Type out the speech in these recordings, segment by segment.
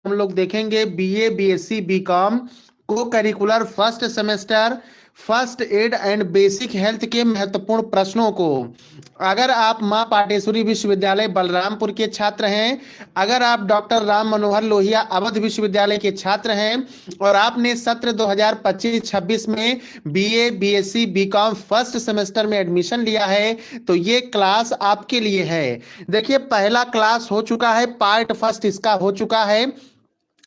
हम लोग देखेंगे बीए, बीएससी, बीकॉम को curricular first semester first aid and basic health के महत्वपूर्ण प्रश्नों को। अगर आप मां पाटेश्वरी विश्वविद्यालय बलरामपुर के छात्र हैं, अगर आप डॉक्टर राम मनोहर लोहिया अवध विश्वविद्यालय के छात्र हैं और आपने सत्र 2025-26 में BA, BSc, BCom first semester में एडमिशन लिया है तो ये क्लास आपके लिए है। देखिए, पहला क्लास हो चुका है, पार्ट फर्स्ट इसका हो चुका है।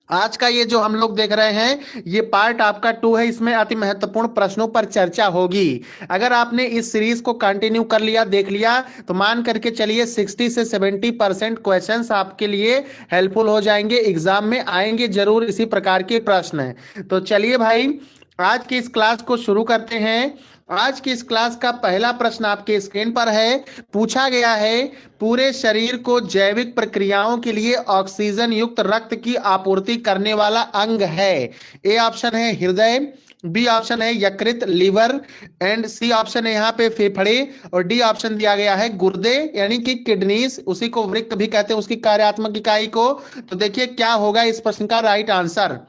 आज का ये जो हम लोग देख रहे हैं ये पार्ट आपका 2 है। इसमें अति महत्वपूर्ण प्रश्नों पर चर्चा होगी। अगर आपने इस सीरीज को कंटिन्यू कर लिया, देख लिया, तो मान करके चलिए 60 से 70% क्वेश्चंस आपके लिए हेल्पफुल हो जाएंगे। एग्जाम में आएंगे जरूर इसी प्रकार के प्रश्न। तो चलिए भाई, आज की इस क्लास को शुरू करते हैं। आज की इस क्लास का पहला प्रश्न आपके स्क्रीन पर है। पूछा गया है, पूरे शरीर को जैविक प्रक्रियाओं के लिए ऑक्सीजन युक्त रक्त की आपूर्ति करने वाला अंग है। ए ऑप्शन है हृदय, बी ऑप्शन है यकृत लीवर, एंड सी ऑप्शन है यहाँ पे फेफड़े, और डी ऑप्शन दिया गया है गुर्दे यानी कि किडनीज, उसी को वृक्क भी कहते हैं, उसकी कार्यात्मक इकाई को। तो देखिए क्या होगा इस प्रश्न का राइट आंसर।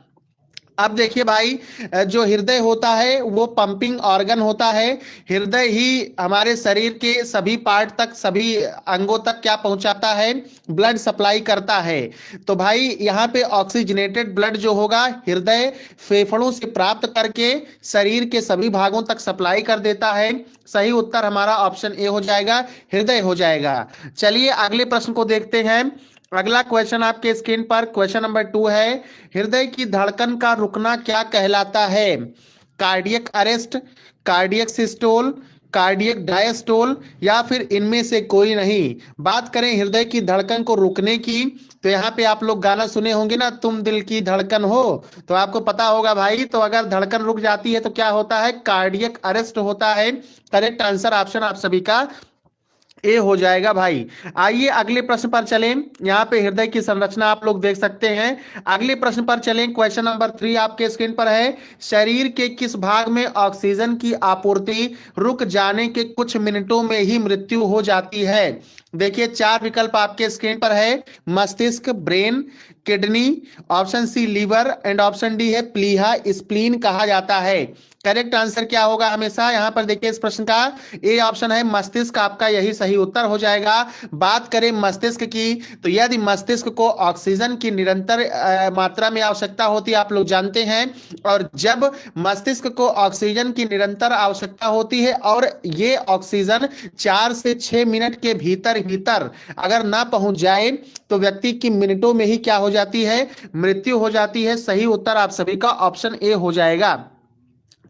अब देखिए भाई, जो हृदय होता है वो पंपिंग ऑर्गन होता है। हृदय ही हमारे शरीर के सभी पार्ट तक, सभी अंगों तक क्या पहुंचाता है, ब्लड सप्लाई करता है। तो भाई यहाँ पे ऑक्सीजनेटेड ब्लड जो होगा हृदय फेफड़ों से प्राप्त करके शरीर के सभी भागों तक सप्लाई कर देता है। सही उत्तर हमारा ऑप्शन ए हो जाएगा, हृदय हो जाएगा। चलिए अगले प्रश्न को देखते हैं। अगला क्वेश्चन आपके स्क्रीन पर क्वेश्चन नंबर 2 है। हृदय की धड़कन का रुकना क्या कहलाता है? Cardiac arrest, cardiac systole, cardiac diastole, या फिर इनमें से कोई नहीं। बात करें हृदय की धड़कन को रुकने की, तो यहाँ पे आप लोग गाना सुने होंगे ना, तुम दिल की धड़कन हो, तो आपको पता होगा भाई। तो अगर धड़कन रुक जाती है तो क्या होता है, कार्डियक अरेस्ट होता है। करेक्ट आंसर ऑप्शन आप सभी का ए हो जाएगा भाई। आइए अगले प्रश्न पर चलें। यहाँ पे हृदय की संरचना आप लोग देख सकते हैं। अगले प्रश्न पर चलें। क्वेश्चन नंबर 3 आपके स्क्रीन पर है। शरीर के किस भाग में ऑक्सीजन की आपूर्ति रुक जाने के कुछ मिनटों में ही मृत्यु हो जाती है? देखिए 4 विकल्प आपके स्क्रीन पर है। मस्तिष्क, brain, kidney, option C liver, and option D है प्लीहा, स्प्लीन कहा जाता है। करेक्ट आंसर क्या होगा हमेशा यहाँ पर देखिए इस प्रश्न का ए ऑप्शन है मस्तिष्क, आपका यही सही उत्तर हो जाएगा। बात करें मस्तिष्क की, तो यदि मस्तिष्क को ऑक्सीजन की निरंतर मात्रा में आवश्यकता होती है, आप लोग जानते हैं, और जब मस्तिष्क को ऑक्सीजन की निरंतर आवश्यकता होती है और ये ऑक्सीजन 4 से 6 मिनट के भीतर अगर ना पहुंच जाए तो व्यक्ति की मिनटों में ही क्या हो जाती है, मृत्यु हो जाती है। सही उत्तर आप सभी का ऑप्शन ए हो जाएगा।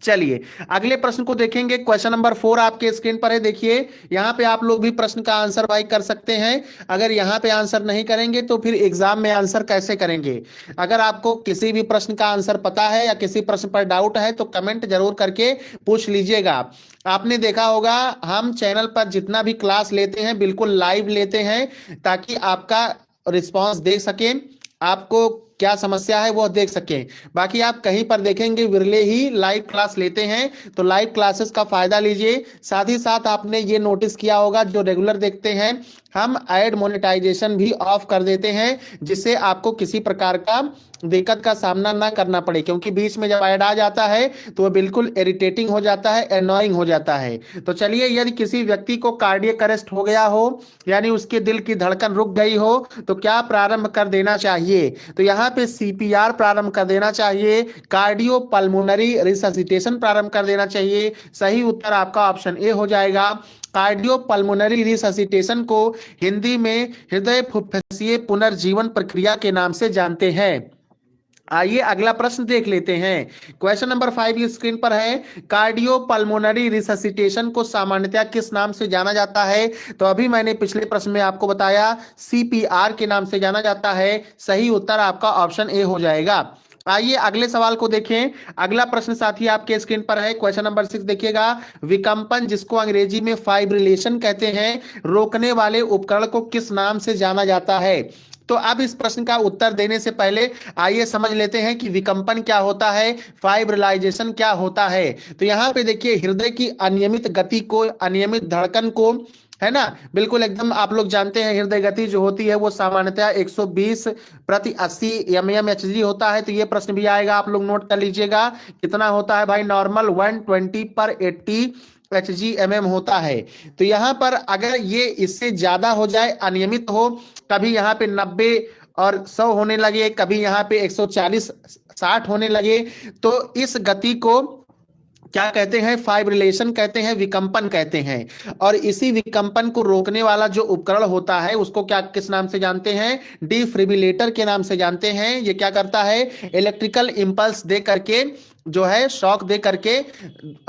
चलिए अगले प्रश्न को देखेंगे। क्वेश्चन नंबर 4 आपके स्क्रीन पर है। देखिए यहाँ पे आप लोग भी प्रश्न का आंसर भाई कर सकते हैं। अगर यहाँ पे आंसर नहीं करेंगे तो फिर एग्जाम में आंसर कैसे करेंगे? अगर आपको किसी भी प्रश्न का आंसर पता है या किसी प्रश्न पर डाउट है तो कमेंट जरूर करके पूछ लीजिएगा। आपने देखा होगा हम चैनल पर जितना भी क्लास लेते हैं बिल्कुल लाइव लेते हैं, ताकि आपका रिस्पॉन्स देख सकें, आपको क्या समस्या है वो देख सकें। बाकी आप कहीं पर देखेंगे विरले ही लाइव क्लास लेते हैं, तो लाइव क्लासेस का फायदा लीजिए। साथ ही साथ आपने ये नोटिस किया होगा, जो रेगुलर देखते हैं, हम ऐड मोनेटाइजेशन भी ऑफ कर देते हैं, जिससे आपको किसी प्रकार का दिक्कत का सामना ना करना पड़े, क्योंकि बीच में जब ऐड आ जाता है तो वो बिल्कुल इरिटेटिंग हो जाता है, एनॉइंग हो जाता है। तो चलिए, यदि किसी व्यक्ति को कार्डियक अरेस्ट हो गया हो, यानी उसके दिल की धड़कन रुक गई हो, तो क्या प्रारंभ कर देना चाहिए? तो यहाँ पे सीपीआर प्रारंभ कर देना चाहिए, कार्डियो पल्मोनरी रिससिटेशन प्रारंभ कर देना चाहिए। सही उत्तर आपका ऑप्शन ए हो जाएगा। कार्डियो पल्मोनरी रिससिटेशन को हिंदी में हृदय फुफ्फुसीय पुनर्जीवन प्रक्रिया के नाम से जानते हैं। आइए अगला प्रश्न देख लेते हैं। क्वेश्चन नंबर 5 स्क्रीन पर है। कार्डियो पल्मोनरी रिससिटेशन को सामान्यतः किस नाम से जाना जाता है? तो अभी मैंने पिछले प्रश्न में आपको बताया, सीपीआर के नाम से जाना जाता है। सही उत्तर आपका ऑप्शन ए हो जाएगा। आइए अगले सवाल को देखें। अगला प्रश्न साथी आपके स्क्रीन पर है। क्वेश्चन नंबर 6 देखिएगा। विकम्पन, जिसको अंग्रेजी में फाइब्रिलेशन कहते हैं, रोकने वाले उपकरण को किस नाम से जाना जाता है? तो अब इस प्रश्न का उत्तर देने से पहले आइए समझ लेते हैं कि विकम्पन क्या होता है, फाइब्रिलाइजेशन क्या होता है। तो यहाँ पे देखिए, हृदय की अनियमित गति को, अनियमित धड़कन को है ना। बिल्कुल एकदम आप लोग जानते हैं हृदय गति जो होती है वो सामान्यतः 120 प्रति 80 mmHg होता है। तो ये प्रश्न भी आएगा, आप लोग नोट कर लीजिएगा कितना होता है भाई। नॉर्मल 120 पर 80 HgMM होता है। तो यहाँ पर अगर ये इससे ज्यादा हो जाए, अनियमित हो, कभी यहाँ पे 90 और 100 होने लगे, कभी यहाँ पे 140 60 होने लगे, तो इस गति को क्या कहते हैं, फाइब्रिलेशन कहते हैं, विकंपन कहते हैं। और इसी विकंपन को रोकने वाला जो उपकरण होता है उसको क्या किस नाम से जानते हैं, डिफिब्रिलेटर के नाम से जानते हैं। ये क्या करता है, इलेक्ट्रिकल इंपल्स दे करके जो है शॉक दे करके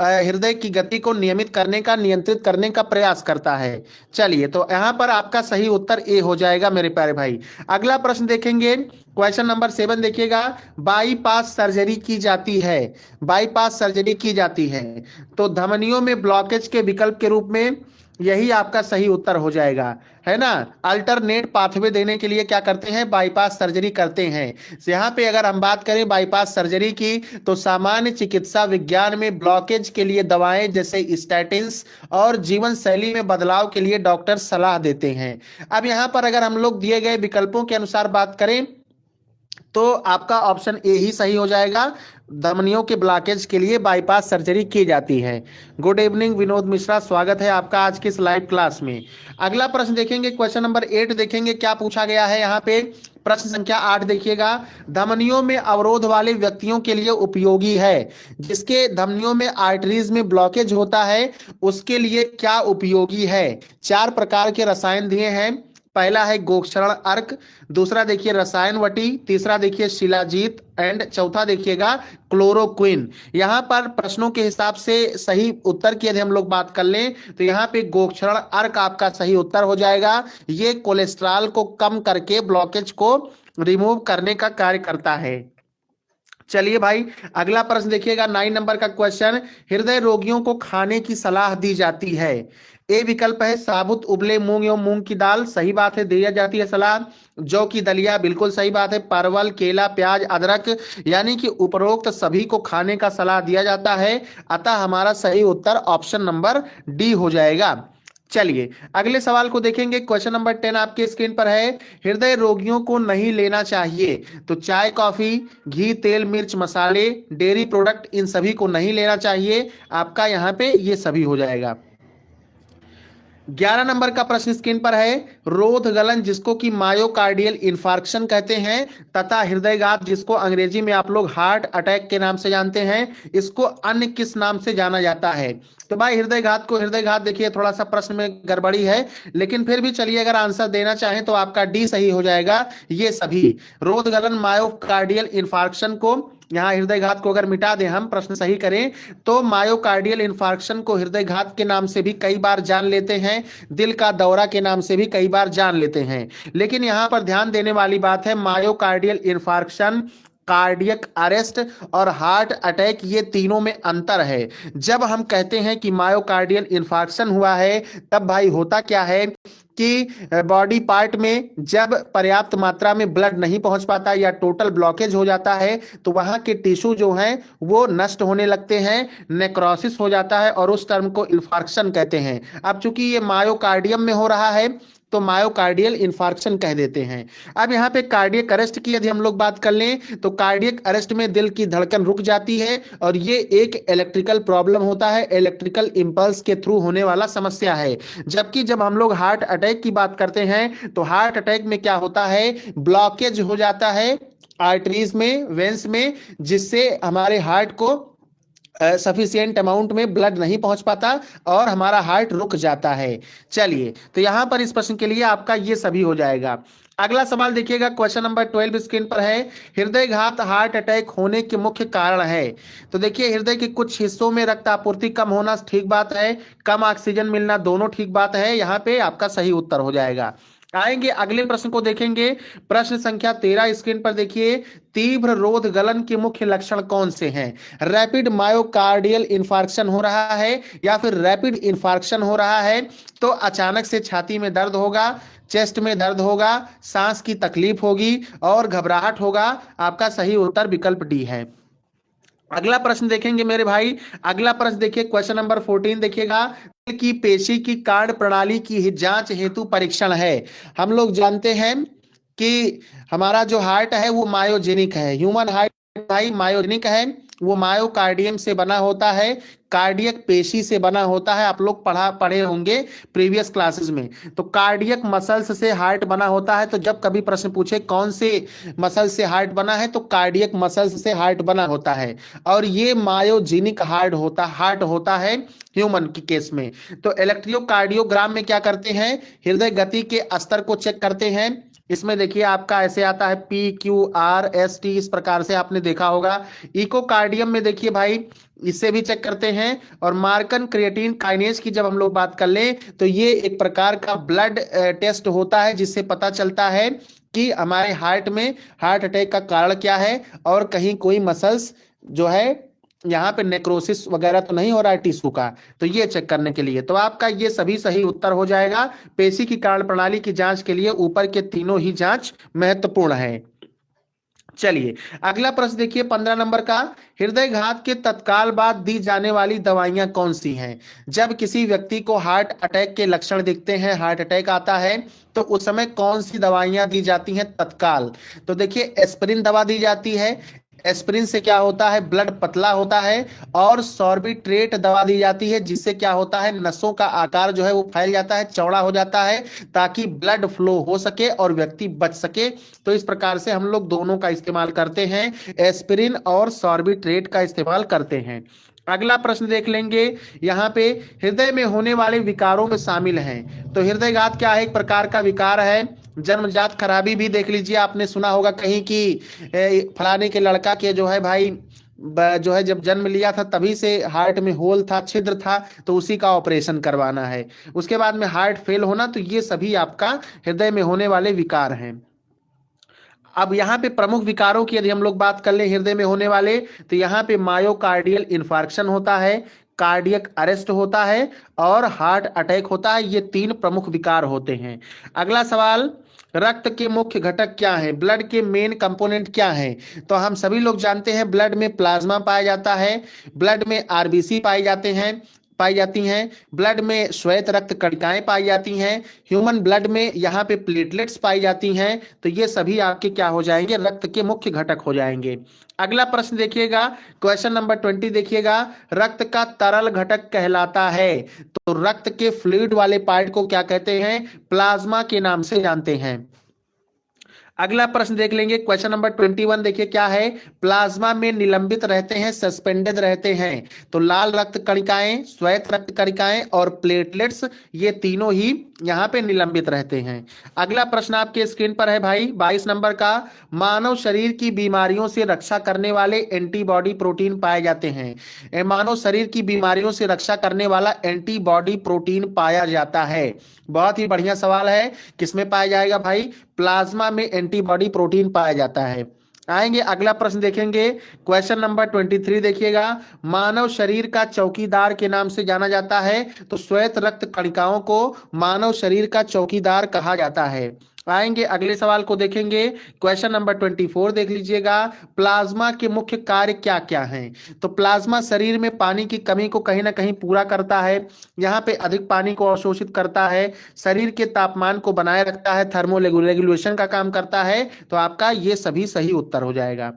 हृदय की गति को नियमित करने का, नियंत्रित करने का प्रयास करता है। चलिए, तो यहां पर आपका सही उत्तर ए हो जाएगा मेरे प्यारे भाई। अगला प्रश्न देखेंगे, क्वेश्चन नंबर 7 देखिएगा। बाईपास सर्जरी की जाती है, बाईपास सर्जरी की जाती है तो धमनियों में ब्लॉकेज के विकल्प के रूप में यही आपका सही उत्तर हो जाएगा, है ना। अल्टरनेट पाथवे देने के लिए क्या करते हैं, बाईपास सर्जरी करते हैं। यहाँ पे अगर हम बात करें बाईपास सर्जरी की, तो सामान्य चिकित्सा विज्ञान में ब्लॉकेज के लिए दवाएं जैसे स्टैटिन्स और जीवन शैली में बदलाव के लिए डॉक्टर सलाह देते हैं। अब यहाँ पर अगर हम लोग दिए गए विकल्पों के अनुसार बात करें तो आपका ऑप्शन ए ही सही हो जाएगा। धमनियों के ब्लॉकेज के लिए बाईपास सर्जरी की जाती है। गुड इवनिंग विनोद मिश्रा, स्वागत है आपका आज की इस लाइव क्लास में। अगला प्रश्न देखेंगे, क्वेश्चन नंबर 8 देखेंगे क्या पूछा गया है यहाँ पे। प्रश्न संख्या 8 देखिएगा। धमनियों में अवरोध वाले व्यक्तियों के लिए उपयोगी है, जिसके धमनियों में आर्टरीज में ब्लॉकेज होता है उसके लिए क्या उपयोगी है। 4 प्रकार के रसायन दिए हैं। पहला है गोक्षरण अर्क, दूसरा देखिए रसायन वटी, तीसरा देखिए शिलाजीत एंड चौथा देखिएगा क्लोरोक्विन। यहाँ पर प्रश्नों के हिसाब से सही उत्तर की यदि हम लोग बात कर लें तो यहाँ पे गोक्षरण अर्क आपका सही उत्तर हो जाएगा। ये कोलेस्ट्रॉल को कम करके ब्लॉकेज को रिमूव करने का कार्य करता है। चलिए भाई, अगला प्रश्न देखिएगा 9 नंबर का क्वेश्चन। हृदय रोगियों को खाने की सलाह दी जाती है। ए विकल्प है साबुत उबले मूंग एवं मूंग की दाल, सही बात है, दी जाती है सलाह। जौ की दलिया, बिल्कुल सही बात है। परवल, केला, प्याज, अदरक, यानी कि उपरोक्त सभी को खाने का सलाह दिया जाता है। अतः हमारा सही उत्तर ऑप्शन नंबर डी हो जाएगा। चलिए अगले सवाल को देखेंगे, क्वेश्चन नंबर 10 आपके स्क्रीन पर है। हृदय रोगियों को नहीं लेना चाहिए तो चाय, कॉफी, घी, तेल, मिर्च, मसाले, डेयरी प्रोडक्ट, इन सभी को नहीं लेना चाहिए। आपका यहाँ पे ये सभी हो जाएगा। 11 नंबर का प्रश्न स्क्रीन पर है। रोध गलन जिसको कि मायोकार्डियल इंफार्क्शन कहते हैं तथा हृदयघात जिसको अंग्रेजी में आप लोग हार्ट अटैक के नाम से जानते हैं, इसको अन्य किस नाम से जाना जाता है। तो भाई हृदयघात को हृदयघात देखिए थोड़ा सा प्रश्न में गड़बड़ी है, लेकिन फिर भी चलिए अगर आंसर देना चाहें तो आपका डी सही हो जाएगा। ये सभी रोध गलन मायोकार्डियल इंफार्क्शन को, यहाँ हृदयघात को अगर मिटा दें हम, प्रश्न सही करें तो मायोकार्डियल इंफार्क्शन को हृदयघात के नाम से भी कई बार जान लेते हैं, दिल का दौरा के नाम से भी कई बार जान लेते हैं। लेकिन यहाँ पर ध्यान देने वाली बात है, मायोकार्डियल इंफार्क्शन, कार्डियक अरेस्ट और हार्ट अटैक, ये तीनों में अंतर है। जब हम कहते हैं कि मायोकार्डियल इंफार्क्शन हुआ है तब भाई होता क्या है कि बॉडी पार्ट में जब पर्याप्त मात्रा में ब्लड नहीं पहुंच पाता या टोटल ब्लॉकेज हो जाता है तो वहां के टिश्यू जो हैं वो नष्ट होने लगते हैं, नेक्रोसिस हो जाता है और उस टर्म को इंफार्क्शन कहते हैं। अब चूंकि ये मायोकार्डियम में हो रहा है तो मायोकार्डियल इंफार्क्शन कह देते हैं। अब यहाँ पे कार्डियक अरेस्ट की यदि हम लोग बात कर लें तो कार्डियक अरेस्ट में दिल की धड़कन रुक जाती है और ये एक इलेक्ट्रिकल प्रॉब्लम होता है, इलेक्ट्रिकल इंपल्स के थ्रू होने वाला समस्या है। जबकि जब हम लोग हार्ट अटैक की बात करते हैं तो हार्ट अटैक में क्या होता है, ब्लॉकेज हो जाता है आर्टरीज में, वेंस में, जिससे हमारे हार्ट को सफिशिएंट अमाउंट में ब्लड नहीं पहुंच पाता और हमारा हार्ट रुक जाता है। चलिए, तो यहां पर इस प्रश्न के लिए आपका ये सभी हो जाएगा। अगला सवाल देखिएगा, क्वेश्चन नंबर 12 स्क्रीन पर है। हृदयघात हार्ट अटैक होने के मुख्य कारण है। तो देखिए हृदय के कुछ हिस्सों में रक्त आपूर्ति कम होना ठीक बात है, कम ऑक्सीजन मिलना दोनों ठीक बात है। यहाँ पे आपका सही उत्तर हो जाएगा। आएंगे अगले प्रश्न को देखेंगे, प्रश्न संख्या 13 स्क्रीन पर देखिए। तीव्र रोध गलन के मुख्य लक्षण कौन से हैं। रैपिड मायोकार्डियल इंफार्क्शन हो रहा है या फिर रैपिड इंफार्क्शन हो रहा है तो अचानक से छाती में दर्द होगा, चेस्ट में दर्द होगा, सांस की तकलीफ होगी और घबराहट होगा। आपका सही उत्तर विकल्प डी है। अगला प्रश्न देखेंगे मेरे भाई। अगला प्रश्न देखिए, क्वेश्चन नंबर 14 देखिएगा। की पेशी की कार्य प्रणाली की जांच हेतु परीक्षण है। हम लोग जानते हैं कि हमारा जो हार्ट है वो मायोजेनिक है, ह्यूमन हार्ट भाई मायोजेनिक है, वो मायोकार्डियम से बना होता है, कार्डियक पेशी से बना होता है। आप लोग पढ़े होंगे प्रीवियस क्लासेस में। तो कार्डियक मसल्स से हार्ट बना होता है। तो जब कभी प्रश्न पूछे कौन से मसल से हार्ट बना है, तो कार्डियक मसल्स से हार्ट बना होता है। और ये मायोजेनिक हार्ट होता है ह्यूमन की केस में। तो इलेक्ट्रोकार्डियोग्राम में क्या करते हैं, हृदय गति के स्तर को चेक करते हैं। इसमें देखिए आपका ऐसे आता है PQRST, इस प्रकार से आपने देखा होगा। इकोकार्डियम में देखिए भाई इससे भी चेक करते हैं। और मार्कन क्रिएटिन काइनेज की जब हम लोग बात कर ले, तो ये एक प्रकार का ब्लड टेस्ट होता है जिससे पता चलता है कि हमारे हार्ट में हार्ट अटैक का कारण क्या है, और कहीं कोई मसल्स जो है यहाँ पे नेक्रोसिस वगैरह तो नहीं हो रहा है टिश्यू का, तो ये चेक करने के लिए। तो आपका ये सभी सही उत्तर हो जाएगा। पेशी की कार्य प्रणाली की जांच के लिए ऊपर के तीनों ही जांच महत्वपूर्ण है। चलिए अगला प्रश्न देखिए 15 नंबर का, हृदय घात के तत्काल बाद दी जाने वाली दवाइयां कौन सी हैं? जब किसी व्यक्ति को हार्ट अटैक के लक्षण दिखते हैं, हार्ट अटैक आता है, तो उस समय कौन सी दवाइयां दी जाती हैं तत्काल? तो देखिए एस्पिरिन दवा दी जाती है। एस्पिरिन से क्या होता है, ब्लड पतला होता है। और सॉर्बिट्रेट दवा दी जाती है, जिससे क्या होता है, नसों का आकार जो है वो फैल जाता है, चौड़ा हो जाता है, ताकि ब्लड फ्लो हो सके और व्यक्ति बच सके। तो इस प्रकार से हम लोग दोनों का इस्तेमाल करते हैं, एस्पिरिन और सॉर्बिट्रेट का इस्तेमाल करते हैं। अगला प्रश्न देख लेंगे, यहाँ पे हृदय में होने वाले विकारों में शामिल हैं। तो हृदयघात क्या है, एक प्रकार का विकार है। जन्मजात खराबी भी देख लीजिए, आपने सुना होगा कहीं कि फलाने के लड़का के जो है भाई जो है जब जन्म लिया था तभी से हार्ट में होल था, छिद्र था, तो उसी का ऑपरेशन करवाना है। उसके बाद में हार्ट फेल होना, तो ये सभी आपका हृदय में होने वाले विकार हैं। अब यहाँ पे प्रमुख विकारों की यदि हम लोग बात कर ले हृदय में होने वाले, तो यहाँ पे मायोकार्डियल इन्फार्क्शन होता है, कार्डियक अरेस्ट होता है, और हार्ट अटैक होता है। ये तीन प्रमुख विकार होते हैं। अगला सवाल, रक्त के मुख्य घटक क्या है, ब्लड के मेन कंपोनेंट क्या है? तो हम सभी लोग जानते हैं ब्लड में प्लाज्मा पाया जाता है, ब्लड में आरबीसी पाई जाती हैं, ब्लड में श्वेत रक्त कणिकाएं पाई जाती हैं, ह्यूमन ब्लड में यहाँ पे प्लेटलेट्स पाई जाती हैं। तो ये सभी आपके क्या हो जाएंगे, रक्त के मुख्य घटक हो जाएंगे। अगला प्रश्न देखिएगा, क्वेश्चन नंबर 20 देखिएगा, रक्त का तरल घटक कहलाता है। तो रक्त के फ्लूइड वाले पार्ट को क्या कहते हैं, प्लाज्मा के नाम से जानते हैं। अगला प्रश्न देख लेंगे, क्वेश्चन नंबर 21 देखिए क्या है, प्लाज्मा में निलंबित रहते हैं, सस्पेंडेड रहते हैं। तो लाल रक्त कणिकाएं, श्वेत रक्त कणिकाएं और प्लेटलेट्स, ये तीनों ही यहाँ पे निलंबित रहते हैं। अगला प्रश्न आपके स्क्रीन पर है भाई 22 नंबर का, मानव शरीर की बीमारियों से रक्षा करने वाले एंटीबॉडी प्रोटीन पाए जाते हैं। मानव शरीर की बीमारियों से रक्षा करने वाला एंटीबॉडी प्रोटीन पाया जाता है। बहुत ही बढ़िया सवाल है, किसमें पाया जाएगा भाई, प्लाज्मा में एंटीबॉडी प्रोटीन पाया जाता है। आएंगे अगला प्रश्न देखेंगे, क्वेश्चन नंबर 23 देखिएगा, मानव शरीर का चौकीदार के नाम से जाना जाता है। तो श्वेत रक्त कणिकाओं को मानव शरीर का चौकीदार कहा जाता है। आएंगे अगले सवाल को देखेंगे, क्वेश्चन नंबर 24 देख लीजिएगा, प्लाज्मा के मुख्य कार्य क्या क्या हैं? तो प्लाज्मा शरीर में पानी की कमी को कहीं ना कहीं पूरा करता है, यहाँ पे अधिक पानी को अवशोषित करता है, शरीर के तापमान को बनाए रखता है, थर्मो रेगुलेशन का काम करता है। तो आपका ये सभी सही उत्तर हो जाएगा।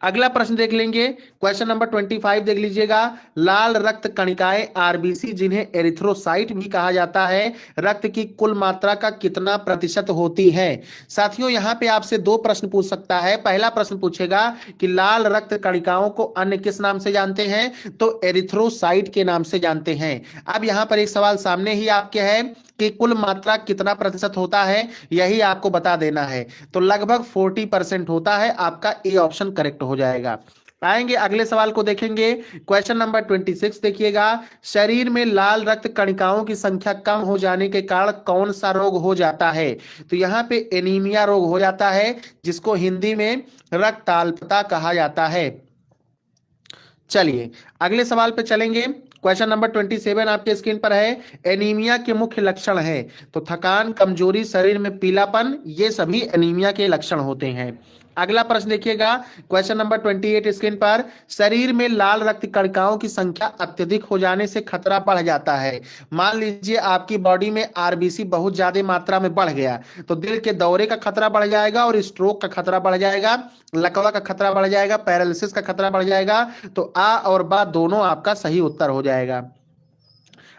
अगला प्रश्न देख लेंगे, क्वेश्चन नंबर 25 देख लीजिएगा, लाल रक्त कणिकाएं आरबीसी, जिन्हें एरिथ्रोसाइट भी कहा जाता है, रक्त की कुल मात्रा का कितना प्रतिशत होती है? साथियों यहाँ पे आपसे दो प्रश्न पूछ सकता है। पहला प्रश्न पूछेगा कि लाल रक्त कणिकाओं को अन्य किस नाम से जानते हैं? तो एरिथ्रोसाइट के नाम से जानते हैं। अब यहाँ पर एक सवाल सामने ही आपके है कि कुल मात्रा कितना प्रतिशत होता है, यही आपको बता देना है। तो लगभग 40% होता है, आपका ए ऑप्शन करेक्ट हो जाएगा। आएंगे अगले सवाल को देखेंगे, क्वेश्चन नंबर 26 देखिएगा, शरीर में लाल रक्त कणिकाओं की संख्या कम हो जाने के कारण कौन सा रोग हो जाता है? तो यहाँ पे एनीमिया रोग हो जाता है, जिसको हिंदी में रक्ताल्पता कहा जाता है। चलिए अगले सवाल पे चलेंगे, क्वेश्चन नंबर 27 आपके स्क्रीन पर है, एनीमिया के मुख्य लक्षण है। तो थकान, कमजोरी, शरीर में पीलापन, ये सभी एनीमिया के लक्षण होते हैं। अगला प्रश्न देखिएगा, क्वेश्चन नंबर 28 स्क्रीन पर। शरीर में लाल रक्त कणिकाओं की संख्या अत्यधिक हो जाने से खतरा बढ़ जाता है। मान लीजिए आपकी बॉडी में आरबीसी बहुत ज्यादा मात्रा में बढ़ गया, तो दिल के दौरे का खतरा बढ़ जाएगा और स्ट्रोक का खतरा बढ़ जाएगा, लकवा का खतरा बढ़ जाएगा, पैरालिसिस का खतरा बढ़ जाएगा। तो आ और बा दोनों आपका सही उत्तर हो जाएगा।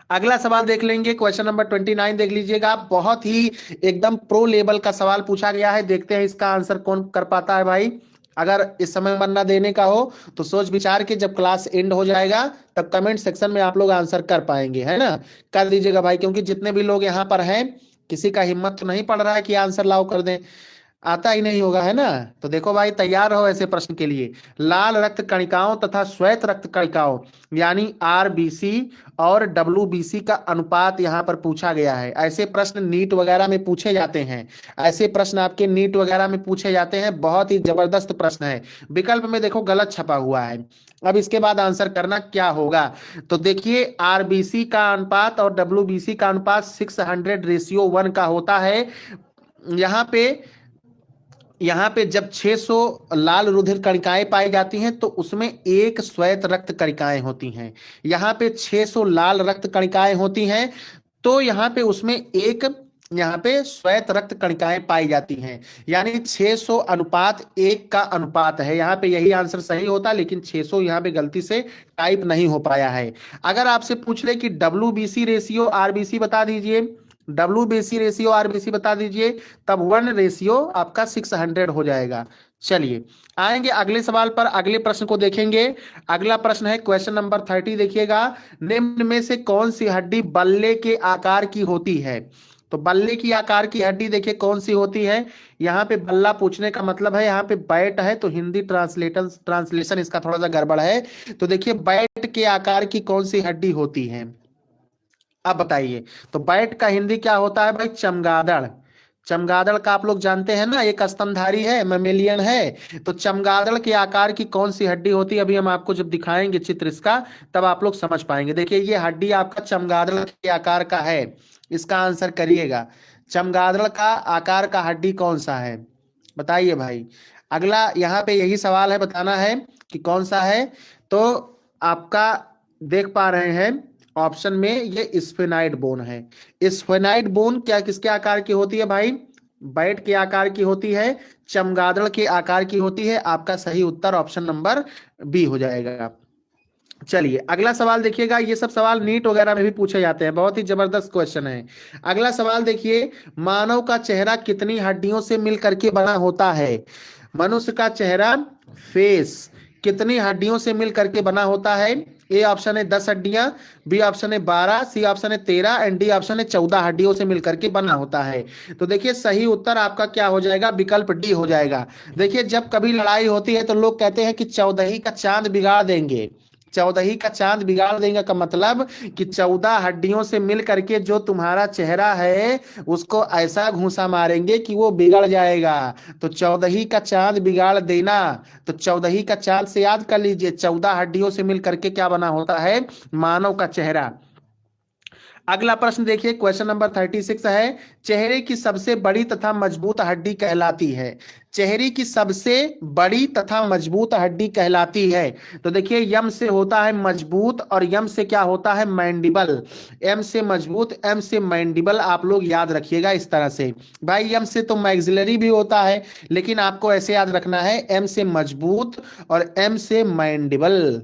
अगला सवाल देख लेंगे, क्वेश्चन नंबर 29 देख लीजिएगा। बहुत ही एकदम प्रो लेवल का सवाल पूछा गया है, देखते हैं इसका आंसर कौन कर पाता है भाई। अगर इस समय मन्ना देने का हो तो सोच विचार के जब क्लास एंड हो जाएगा तब कमेंट सेक्शन में आप लोग आंसर कर पाएंगे, है ना। कर दीजिएगा भाई, क्योंकि जितने भी लोग यहाँ पर हैं किसी का हिम्मत तो नहीं पड़ रहा है कि आंसर लाओ कर दें, आता ही नहीं होगा, है ना। तो देखो भाई, तैयार रहो ऐसे प्रश्न के लिए। लाल रक्त कणिकाओं तथा श्वेत रक्त कणिकाओं यानी आरबीसी और डब्ल्यूबीसी का अनुपात यहाँ पर पूछा गया है। ऐसे प्रश्न नीट वगैरह में पूछे जाते हैं, ऐसे प्रश्न आपके नीट वगैरह में पूछे जाते हैं। बहुत ही जबरदस्त प्रश्न है। विकल्प में देखो गलत छपा हुआ है। अब इसके बाद आंसर करना क्या होगा, तो देखिए आरबीसी का अनुपात और डब्ल्यूबीसी का अनुपात 600:1 का होता है। यहाँ पे जब 600 लाल रुधिर कणिकाएं पाई जाती हैं तो उसमें एक श्वेत रक्त कणिकाएं होती हैं। यहाँ पे 600 लाल रक्त कणिकाएं होती हैं तो यहाँ पे उसमें एक यहाँ पे श्वेत रक्त कणिकाएं पाई जाती हैं, यानी 600 अनुपात 1 का अनुपात है। यहाँ पे यही आंसर सही होता, लेकिन 600 यहाँ पे गलती से टाइप नहीं हो पाया है। अगर आपसे पूछ ले कि डब्ल्यूबीसी रेशियो आरबीसी बता दीजिए, डब्ल्यूबीसी रेशियो आरबीसी बता दीजिए, तब 1 रेशियो आपका 600 हो जाएगा। चलिए आएंगे अगले सवाल पर, अगले प्रश्न को देखेंगे। अगला प्रश्न है क्वेश्चन नंबर 30, देखिएगा। निम्न में से कौन सी हड्डी बल्ले के आकार की होती है। तो बल्ले की आकार की हड्डी देखिए कौन सी होती है। यहाँ पे बल्ला पूछने का मतलब है यहाँ पे बैट है, तो हिंदी ट्रांसलेशन इसका थोड़ा सा गड़बड़ है। तो देखिए बैट के आकार की कौन सी हड्डी होती है, अब बताइए। तो बैट का हिंदी क्या होता है भाई, चमगादड़। चमगादड़ का आप लोग जानते हैं ना, एक स्तनधारी है, मैमेलियन है। तो चमगादड़ के आकार की कौन सी हड्डी होती है, अभी हम आपको जब दिखाएंगे चित्र इसका तब आप लोग समझ पाएंगे। देखिए ये हड्डी आपका चमगादड़ के आकार का है, इसका आंसर करिएगा। चमगादड़ का आकार का हड्डी कौन सा है, बताइए भाई। अगला यहाँ पे यही सवाल है, बताना है कि कौन सा है। तो आपका देख पा रहे हैं ऑप्शन में ये स्फेनाइड बोन है। स्फेनाइड बोन क्या किसके आकार की होती है भाई, बैट के आकार की होती है, चमगादड़ के आकार की होती है। आपका सही उत्तर ऑप्शन नंबर बी हो जाएगा। चलिए अगला सवाल देखिएगा। ये सब सवाल नीट वगैरह में भी पूछे जाते हैं, बहुत ही जबरदस्त क्वेश्चन है। अगला सवाल देखिए, मानव का चेहरा कितनी हड्डियों से मिल करके बना होता है। मनुष्य का चेहरा फेस कितनी हड्डियों से मिल करके बना होता है। ए ऑप्शन है 10 हड्डियां, बी ऑप्शन है 12, सी ऑप्शन है 13 एंड डी ऑप्शन है 14 हड्डियों से मिलकर के बना होता है। तो देखिए सही उत्तर आपका क्या हो जाएगा, विकल्प डी हो जाएगा। देखिए जब कभी लड़ाई होती है तो लोग कहते हैं कि 14 का चांद बिगाड़ देंगे। 14 का चांद बिगाड़ देंगे का मतलब कि 14 हड्डियों से मिल करके जो तुम्हारा चेहरा है उसको ऐसा घूंसा मारेंगे कि वो बिगड़ जाएगा। तो 14 का चांद बिगाड़ देना, तो 14 का चांद से याद कर लीजिए 14 हड्डियों से मिल करके क्या बना होता है, मानव का चेहरा। अगला प्रश्न देखिए, क्वेश्चन नंबर 36 है। चेहरे की सबसे बड़ी तथा मजबूत हड्डी कहलाती है। चेहरे की सबसे बड़ी तथा मजबूत हड्डी कहलाती है। तो देखिए यम से होता है मजबूत और यम से क्या होता है, मैंडिबल। एम से मजबूत, एम से मैंडिबल, आप लोग याद रखिएगा इस तरह से। भाई एम से तो मैक्सिलरी भी होता है, लेकिन आपको ऐसे याद रखना है एम से मजबूत और एम से मैंडिबल।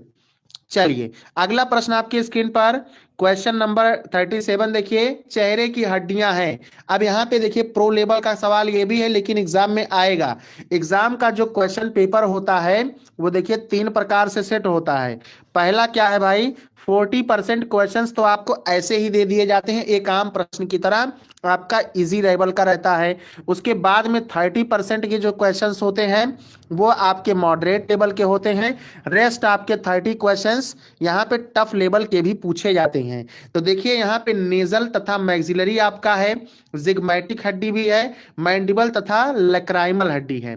चलिए अगला प्रश्न आपकी स्क्रीन पर, क्वेश्चन नंबर 37 देखिए। चेहरे की हड्डियां हैं। अब यहाँ पे देखिए प्रो लेवल का सवाल ये भी है, लेकिन एग्जाम में आएगा। एग्जाम का जो क्वेश्चन पेपर होता है वो देखिए 3 प्रकार से सेट होता है। पहला क्या है भाई, 40% क्वेश्चंस तो आपको ऐसे ही दे दिए जाते हैं एक आम प्रश्न की तरह, आपका इजी लेवल का रहता है। उसके बाद में 30% के जो क्वेश्चंस होते हैं वो आपके मॉडरेट लेवल के होते हैं। रेस्ट आपके 30 क्वेश्चंस यहाँ पे टफ लेवल के भी पूछे जाते हैं। तो देखिए यहाँ पे नेजल तथा मैक्सिलरी आपका है, जिगमैटिक हड्डी भी है, मैंडिबल तथा लैक्राइमल हड्डी है।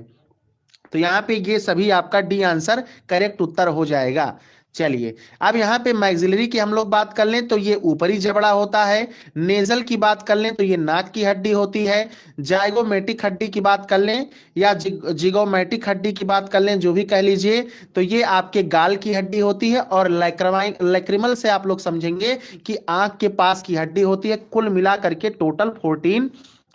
तो यहाँ पे ये सभी आपका डी आंसर करेक्ट उत्तर हो जाएगा। चलिए, अब यहाँ पे मैक्सिलरी की हम लोग बात कर लें तो ये ऊपरी जबड़ा होता है। नेजल की बात कर लें तो ये नाक की हड्डी होती है। जाइगोमेटिक हड्डी की बात कर लें या जिगोमेटिक हड्डी की बात कर लें, जो भी कह लीजिए, तो ये आपके गाल की हड्डी होती है। और लैक्रिमल से आप लोग समझेंगे कि आंख के पास की हड्डी होती है। कुल मिला करके टोटल 14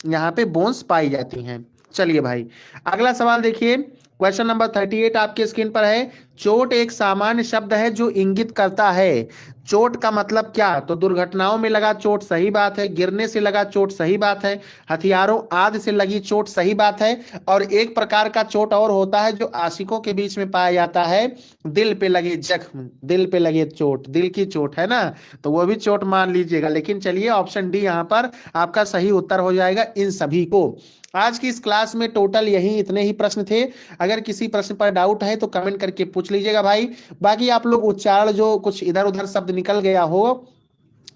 यहाँ पे बोन्स पाई जाती हैं। चलिए भाई, अगला सवाल देखिए, क्वेश्चन नंबर 38 आपके स्क्रीन पर है। चोट एक सामान्य शब्द है जो इंगित करता है। चोट का मतलब क्या? तो दुर्घटनाओं में लगा चोट, सही बात है। गिरने से लगा चोट, सही बात है। हथियारों आदि से लगी चोट, सही बात है। और एक प्रकार का चोट और होता है जो आशिकों के बीच में पाया जाता है, दिल पे लगे जख्म, दिल पे लगे चोट, दिल की चोट, है ना, तो वो भी चोट मान लीजिएगा। लेकिन चलिए, ऑप्शन डी यहाँ पर आपका सही उत्तर हो जाएगा इन सभी को। आज की इस क्लास में टोटल यही इतने ही प्रश्न थे। अगर किसी प्रश्न पर डाउट है तो कमेंट करके पूछ लीजिएगा भाई। बाकी आप लोग उच्चारण जो कुछ इधर उधर शब्द निकल गया हो,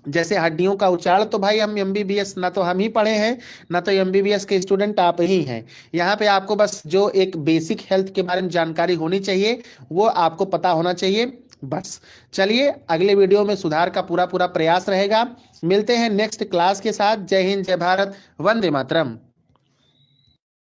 जैसे हड्डियों का उच्चारण, तो भाई हम एमबीबीएस ना तो हम ही पढ़े हैं, ना तो एमबीबीएस के स्टूडेंट आप ही हैं। यहाँ पे आपको बस जो एक बेसिक हेल्थ के बारे में जानकारी होनी चाहिए वो आपको पता होना चाहिए, बस। चलिए, अगले वीडियो में सुधार का पूरा पूरा प्रयास रहेगा। मिलते हैं नेक्स्ट क्लास के साथ। जय हिंद, जय भारत, वंदे मातरम।